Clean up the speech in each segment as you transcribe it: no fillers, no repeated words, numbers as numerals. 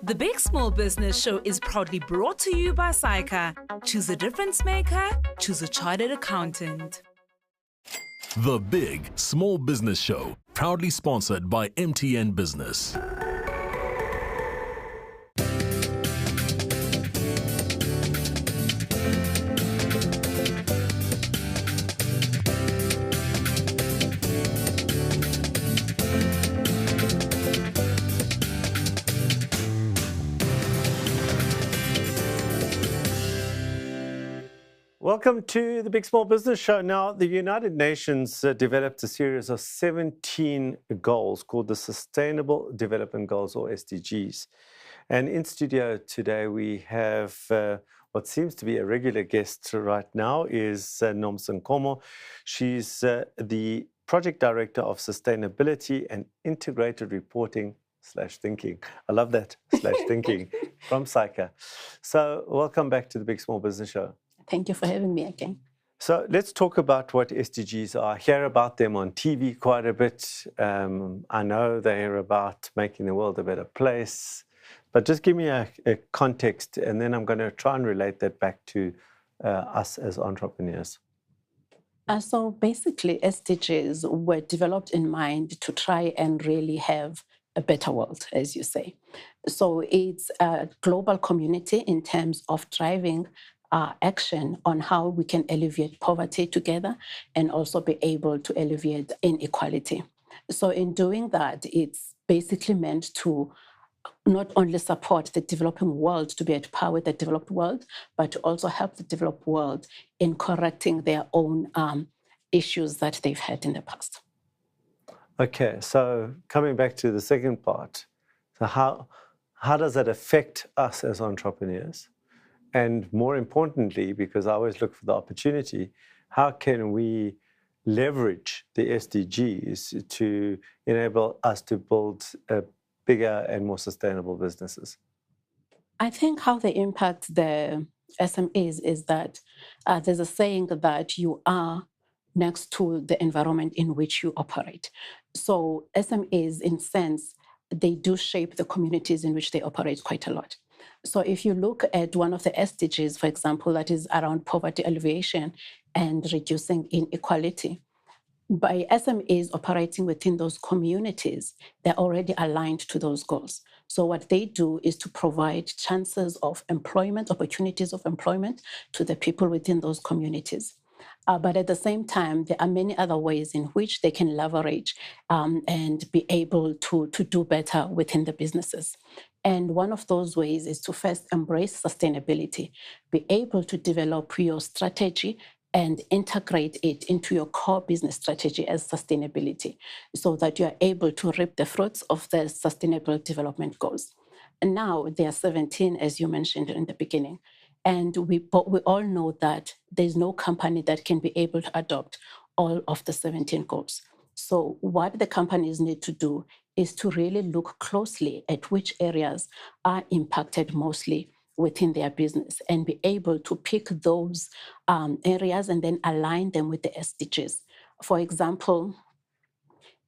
The Big Small Business Show is proudly brought to you by SAICA. Choose a difference maker, choose a chartered accountant. The Big Small Business Show, proudly sponsored by MTN Business. Welcome to the Big Small Business Show. Now, the United Nations developed a series of 17 goals called the Sustainable Development Goals, or SDGs. And in studio today, we have what seems to be a regular guest right now is Nomsa Nkomo. She's the Project Director of Sustainability and Integrated Reporting / Thinking. I love that, / Thinking, from SAICA. So welcome back to the Big Small Business Show. Thank you for having me again. So let's talk about what SDGs are. I hear about them on TV quite a bit. I know they're about making the world a better place. But just give me a context, and then I'm going to try and relate that back to us as entrepreneurs. So basically, SDGs were developed in mind to try and really have a better world, as you say. So it's a global community in terms of driving action on how we can alleviate poverty together and also be able to alleviate inequality. So in doing that, it's basically meant to not only support the developing world to be at par with the developed world, but to also help the developed world in correcting their own issues that they've had in the past. Okay, so coming back to the second part, so how does that affect us as entrepreneurs? And more importantly, because I always look for the opportunity, how can we leverage the SDGs to enable us to build bigger and more sustainable businesses? I think how they impact the SMEs is that there's a saying that you are next to the environment in which you operate. So SMEs, in sense, they do shape the communities in which they operate quite a lot. So if you look at one of the SDGs, for example, that is around poverty alleviation and reducing inequality, by SMEs operating within those communities, they're already aligned to those goals. So what they do is to provide chances of employment, opportunities of employment to the people within those communities. But at the same time, there are many other ways in which they can leverage and be able to do better within the businesses. And one of those ways is to first embrace sustainability, be able to develop your strategy and integrate it into your core business strategy as sustainability, so that you are able to reap the fruits of the Sustainable Development Goals. And now there are 17, as you mentioned in the beginning. And we all know that there's no company that can be able to adopt all of the 17 goals. So what the companies need to do is to really look closely at which areas are impacted mostly within their business and be able to pick those areas and then align them with the SDGs. For example,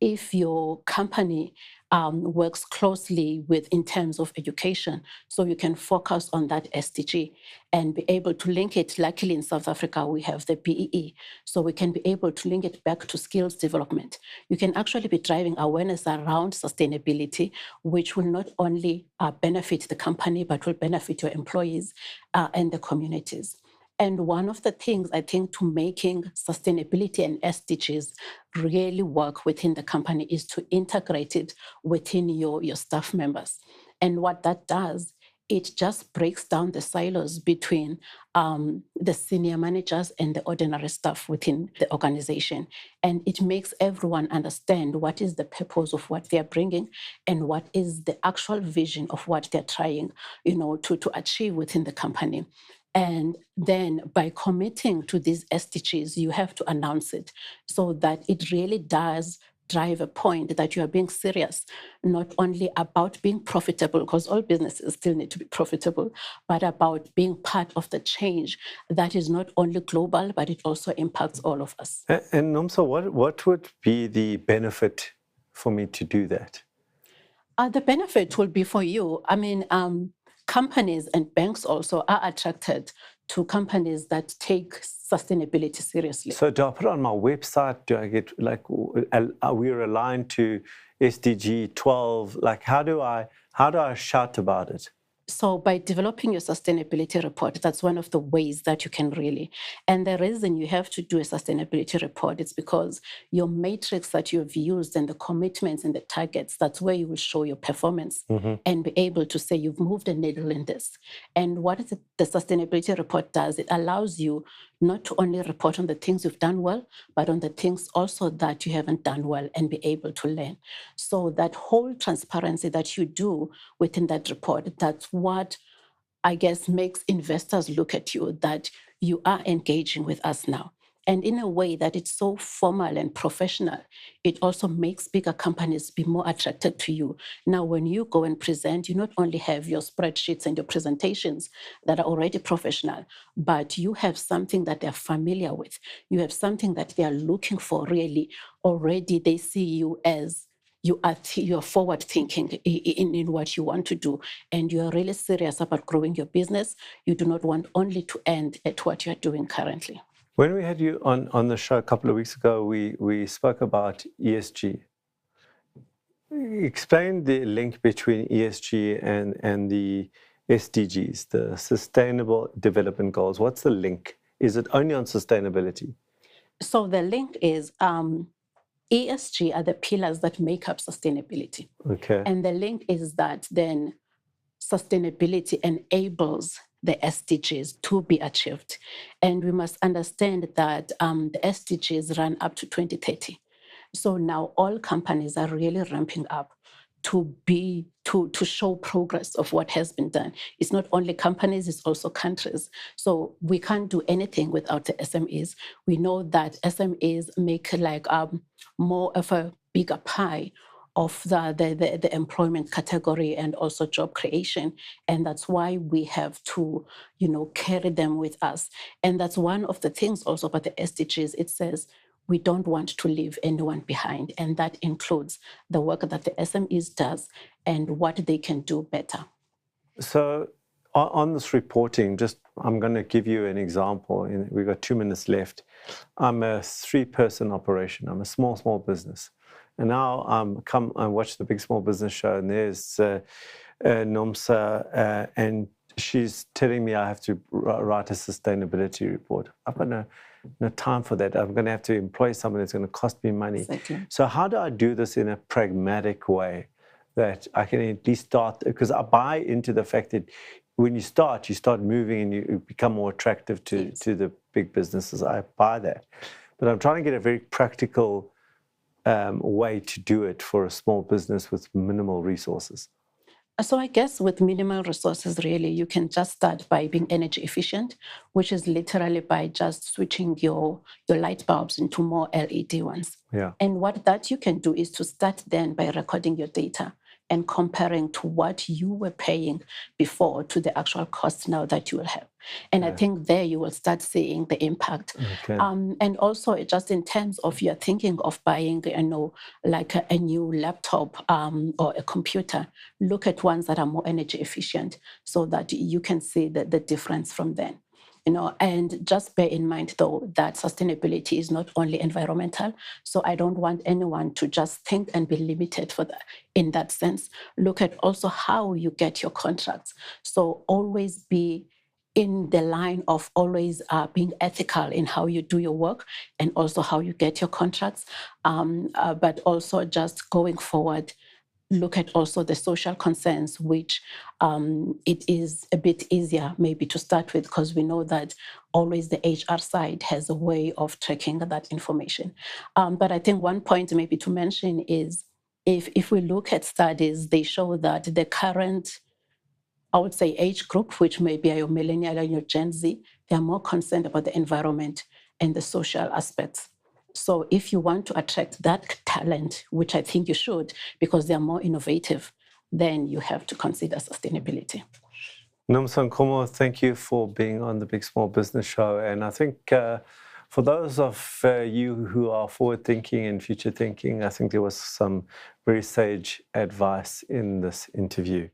if your company works closely in terms of education, so you can focus on that SDG and be able to link it. Luckily in South Africa, we have the BEE, so we can be able to link it back to skills development. You can actually be driving awareness around sustainability, which will not only benefit the company, but will benefit your employees and the communities. And one of the things, I think, to making sustainability and SDGs really work within the company is to integrate it within your staff members. And what that does, it just breaks down the silos between the senior managers and the ordinary staff within the organization. And it makes everyone understand what is the purpose of what they're bringing and what is the actual vision of what they're trying, to achieve within the company. And then by committing to these SDGs, you have to announce it so that it really does drive a point that you are being serious, not only about being profitable, because all businesses still need to be profitable, but about being part of the change that is not only global, but it also impacts all of us. And Nomsa, what would be the benefit for me to do that? The benefit will be for you. I mean, companies and banks also are attracted to companies that take sustainability seriously. So do I put it on my website? Do I get, like, are we aligned to SDG 12? Like, how do I shout about it? So by developing your sustainability report, that's one of the ways that you can really. And the reason you have to do a sustainability report is because your matrix that you've used and the commitments and the targets, that's where you will show your performance and be able to say you've moved a needle in this. And what is it, the sustainability report does, it allows you not to only report on the things you've done well, but on the things also that you haven't done well and be able to learn. So that whole transparency that you do within that report, that's what I guess makes investors look at you, that you are engaging with us now. And in a way that it's so formal and professional, it also makes bigger companies be more attracted to you. Now, when you go and present, you not only have your spreadsheets and your presentations that are already professional, but you have something that they're familiar with. You have something that they are looking for really. Already they see you as you are forward thinking in what you want to do, and you are really serious about growing your business. You do not want only to end at what you are doing currently. When we had you on the show a couple of weeks ago, we spoke about ESG. Explain the link between ESG and the SDGs, the Sustainable Development Goals. What's the link? Is it only on sustainability? So the link is ESG are the pillars that make up sustainability. Okay. And the link is that then sustainability enables the SDGs to be achieved. And we must understand that the SDGs run up to 2030. So now all companies are really ramping up to show progress of what has been done. It's not only companies, it's also countries. So we can't do anything without the SMEs. We know that SMEs make like more of a bigger pie of the employment category and also job creation. And that's why we have to, carry them with us. And that's one of the things also about the SDGs. It says we don't want to leave anyone behind. And that includes the work that the SMEs does and what they can do better. So on this reporting, I'm going to give you an example. We've got 2 minutes left. I'm a 3-person operation. I'm a small business. And now come and watch the Big Small Business Show, and there's Nomsa, and she's telling me I have to write a sustainability report. I've got no time for that. I'm going to have to employ someone that's going to cost me money. Exactly. So how do I do this in a pragmatic way that I can at least start? Because I buy into the fact that when you start moving and you become more attractive to the big businesses. I buy that. But I'm trying to get a very practical way to do it for a small business with minimal resources. So I guess with minimal resources, really, you can just start by being energy efficient, which is literally by just switching your light bulbs into more LED ones. Yeah. And what that you can do is to start then by recording your data and comparing to what you were paying before to the actual cost now that you will have. And I think there you will start seeing the impact. Okay. And also just in terms of you're thinking of buying, like a new laptop or a computer, look at ones that are more energy efficient so that you can see the difference from then. And just bear in mind, though, that sustainability is not only environmental. So I don't want anyone to just think and be limited for that. In that sense, look at also how you get your contracts. So always be in the line of always being ethical in how you do your work and also how you get your contracts. But also just going forward, look at also the social concerns, which it is a bit easier maybe to start with, because we know that always the HR side has a way of tracking that information. But I think one point maybe to mention is if we look at studies, they show that the current, I would say, age group, which may be your millennial and your Gen Z, they are more concerned about the environment and the social aspects. So if you want to attract that talent, which I think you should, because they are more innovative, then you have to consider sustainability. Nomsa Nkomo, thank you for being on the Big Small Business Show. And I think For those of you who are forward-thinking and future-thinking, I think there was some very sage advice in this interview.